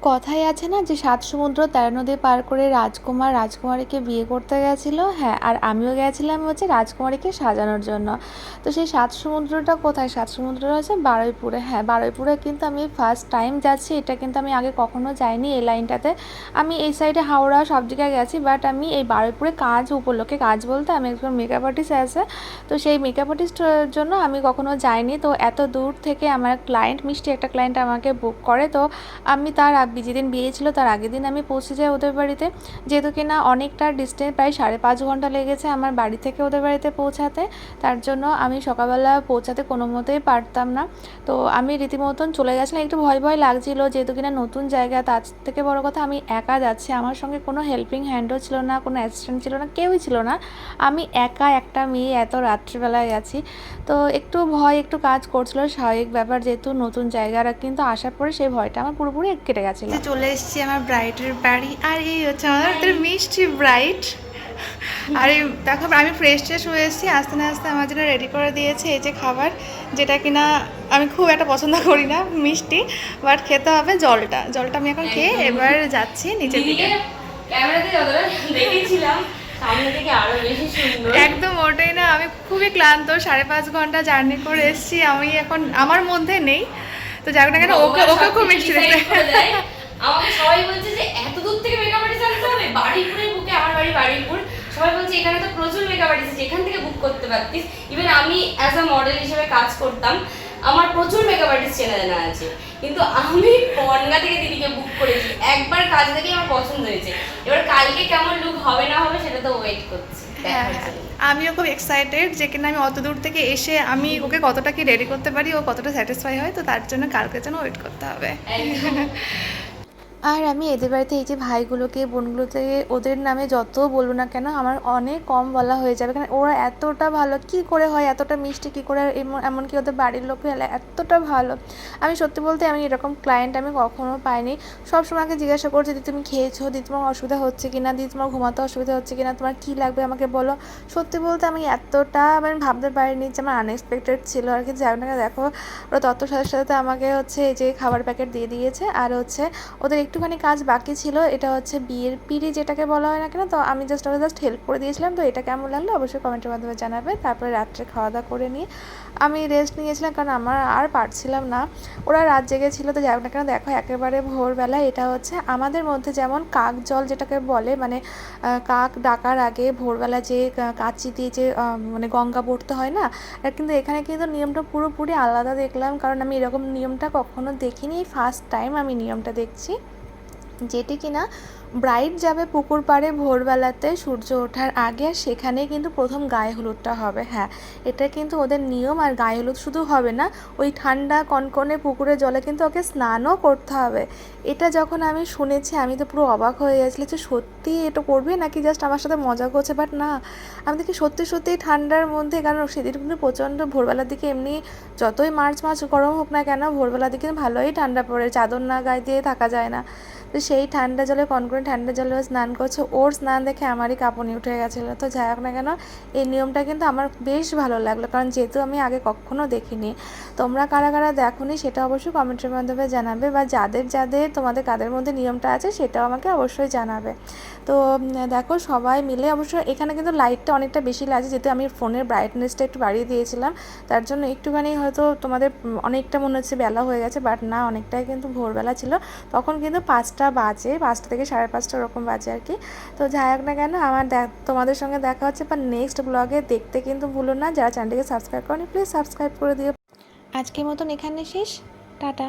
কথাই আছে না যে ৭ সমুদ্র ১৩ নদী পার করে রাজকুমার রাজকুমারীকে বিয়ে করতে গেছিল। হ্যাঁ, আর আমিও গেছিলাম হচ্ছে রাজকুমারীকে সাজানোর জন্য। তো সেই ৭ সমুদ্রটা কোথায়? ৭ সমুদ্রটা হচ্ছে বারুইপুরে। হ্যাঁ, বারুইপুরে কিন্তু আমি ফার্স্ট টাইম যাচ্ছি। এটা কিন্তু আমি আগে কখনো যাইনি এই লাইনটাতে। আমি এই সাইডে হাওড়া সব জায়গায় গেছি, বাট আমি এই বারুইপুরে কাজ উপলক্ষে, কাজ বলতে আমি একজন মেকআপ আর্টিস্ট আছে, তো সেই মেকআপ আর্টিস্টের জন্য আমি কখনো যাইনি। তো এত দূর থেকে আমার ক্লায়েন্ট, মিষ্টি একটা ক্লায়েন্ট আমাকে বুক করে। তো আমি তার যেদিন বিয়ে ছিল তার আগের দিন আমি পৌঁছে যাই ওদের বাড়িতে, যেহেতু কিনা অনেকটা ডিস্টেন্স, প্রায় 5.5 ঘন্টা লেগেছে আমার বাড়ি থেকে ওদের বাড়িতে পৌঁছাতে। তার জন্য আমি সকালবেলা পৌঁছাতে কোনো মতেই পারতাম না। তো আমি রীতিমতন চলে গেছিলাম, একটু ভয় ভয় লাগছিল যেহেতু কিনা নতুন জায়গা। তার থেকে বড় কথা আমি একা যাচ্ছি, আমার সঙ্গে কোনো হেল্পিং হ্যান্ডও ছিল না, কোনো অ্যাসিস্ট্যান্ট ছিল না, কেউই ছিল না। আমি একা একটা মেয়ে এত রাত্রিবেলায় গেছি, তো একটু ভয় একটু কাজ করছিল, স্বাভাবিক ব্যাপার যেহেতু নতুন জায়গাটা, কিন্তু আসার পরে সেই ভয়টা আমার পুরোপুরি কেটে গেছিল। চলে এসেছি আমার ব্রাইডের বাড়ি, আর এই হচ্ছে আমাদের মিষ্টি ব্রাইড। আর এই দেখো আমি ফ্রেশ ট্রেশ হয়ে এসেছি, আস্তে না আস্তে আমার জন্য রেডি করে দিয়েছে এই যে খাবার, যেটা কিনা আমি খুব একটা পছন্দ করি না মিষ্টি, বাট খেতে হবে। জলটা আমি এখন খেয়ে এবার যাচ্ছি নিচের দিকে। ক্যামেরাতে যতটা দেখেছিলাম সামনে থেকে আরো বেশি সুন্দর। একদম ওটাই না, আমি খুবই ক্লান্ত, 5.5 ঘন্টা জার্নি করে এসেছি, আমি এখন আমার মধ্যে নেই। তো যাই হোক না কেন, ওকে খুব মিষ্টি দেখতে। আমাকে সবাই বলছে যে এত দূর থেকে মেকআপ আর্টিস্ট আনতে হবে, বাড়িপুরে বুকে, আমার বাড়ি বাড়িপুর। সবাই বলছে এখানে তো প্রচুর মেকআপ আর্টিস্ট, এখান থেকে বুক করতে পারতিস। ইভেন আমি অ্যাজ আ মডেল হিসেবে কাজ করতাম, আমার প্রচুর মেকআপ আর্টিস্ট চেনা জানা আছে, কিন্তু আমি বনগা থেকে দিদিকে বুক করেছি। একবার কাজ দেখেই আমার পছন্দ হয়েছে, এবার কালকে কেমন লুক হবে না হবে সেটা তো ওয়েট করছি। হ্যাঁ, আমিও খুব এক্সাইটেড যে কিনা আমি অত দূর থেকে এসে আমি ওকে কতটা কি রেডি করতে পারি, ও কতটা স্যাটিসফাই হয়, তো তার জন্য কালকের জন্য ওয়েট করতে হবে। আর আমি এদের বাড়িতে এই যে ভাইগুলোকে বোনগুলোতে ওদের নামে যত বলবো না কেন আমার অনেক কম বলা হয়ে যাবে, কারণ ওরা এতটা ভালো, কি করে হয় এতটা মিষ্টি, কী করে, এমনকি ওদের বাড়ির লোক এতটা ভালো। আমি সত্যি বলতে আমি এরকম ক্লায়েন্ট আমি কখনো পাইনি। সবসময় আমাকে জিজ্ঞাসা করছে দিদি তুমি খেয়েছো, দিদি তোমার অসুবিধা হচ্ছে কিনা, দিদি তোমার ঘুমাতে অসুবিধা হচ্ছে কিনা, তোমার কী লাগবে আমাকে বলো। সত্যি বলতে আমি এতটা আমি ভাবতে পারিনি, যে আমার আনএক্সপেক্টেড ছিল আর কি। যাই না, দেখো ওরা তত সাথে সাথে আমাকে হচ্ছে এই যে খাবার প্যাকেট দিয়ে দিয়েছে। আর হচ্ছে ওদের একটুখানি কাজ বাকি ছিল, এটা হচ্ছে বিয়ের পিঁড়ি যেটাকে বলা হয় না কেন, তো আমি জাস্ট হেল্প করে দিয়েছিলাম। তো এটা কেমন লাগলো অবশ্যই কমেন্টের মাধ্যমে জানাবে। তারপরে রাত্রে খাওয়া দাওয়া করে নিয়ে আমি রেস্ট নিয়েছিলাম, কারণ আমার আর পারছিলাম না, ওরা রাত জেগেছিল। তো যাই না কেন দেখো একেবারে ভোরবেলা, এটা হচ্ছে আমাদের মধ্যে যেমন কাক জল যেটাকে বলে, মানে কাক ডাকার আগে ভোরবেলা যে কাচি দিয়ে যে মানে গঙ্গা পড়তে হয় না, আর কিন্তু এখানে কিন্তু নিয়মটা পুরোপুরি আলাদা দেখলাম, কারণ আমি এরকম নিয়মটা কখনো দেখিনি, ফার্স্ট টাইম আমি নিয়মটা দেখছি। যেটি কিনা ব্রাইড যাবে পুকুর পাড়ে ভোরবেলাতে সূর্য ওঠার আগে, সেখানে কিন্তু প্রথম গায়ে হলুদটা হবে। হ্যাঁ, এটা কিন্তু ওদের নিয়ম। আর গায়ে হলুদ শুধু হবে না, ওই ঠান্ডা কনকনে পুকুরের জলে কিন্তু ওকে স্নানও করতে হবে। এটা যখন আমি শুনেছি আমি তো পুরো অবাক হয়ে গেছিলাম যে সত্যি এটা করবে নাকি জাস্ট আমার সাথে মজা করছে, বাট না, আমি দেখি সত্যি সত্যি ঠান্ডার মধ্যে, কারণ সেদিন কিন্তু প্রচণ্ড ভোরবেলার দিকে, এমনি যতই মার্চ মাস গরম হোক না কেন ভোরবেলার দিকে ভালোই ঠান্ডা পড়ে, চাদর না গায়ে দিয়ে থাকা যায় না। তো সেই ঠান্ডা জলে কনকনে ঠান্ডা জলে স্নান করছে, ওর স্নান দেখে আমারই কাঁপুনি উঠে গেছিলো। তো যাই হোক না কেন এই নিয়মটা কিন্তু আমার বেশ ভালো লাগলো, কারণ যেহেতু আমি আগে কখনো দেখিনি। তোমরা কারা কারা দেখোনি সেটা অবশ্যই কমেন্টের মাধ্যমে জানাবে, বা যাদের যাদের তোমাদের কাদের মধ্যে নিয়মটা আছে সেটাও আমাকে অবশ্যই জানাবে। তো দেখো সবাই মিলে, অবশ্য এখানে কিন্তু লাইটটা অনেকটা বেশি লাগছে, যেহেতু আমি ফোনের ব্রাইটনেসটা একটু বাড়িয়ে দিয়েছিলাম, তার জন্য একটুখানি হয়তো তোমাদের অনেকটা মনে হচ্ছে বেলা হয়ে গেছে, বাট না, অনেকটাই কিন্তু ভোরবেলা ছিল। তখন কিন্তু 5টা বাজে, 5টা থেকে 5:30 ওরকম বাজে আর কি। তো যাই হোক না কেন আমার তোমাদের সঙ্গে দেখা হচ্ছে বা নেক্সট ব্লগে, দেখতে কিন্তু ভুলো না, যারা চ্যানেলটিকে সাবস্ক্রাইব করনি প্লিজ সাবস্ক্রাইব করে দিও। আজকের মতন এখানে শেষ, টাটা।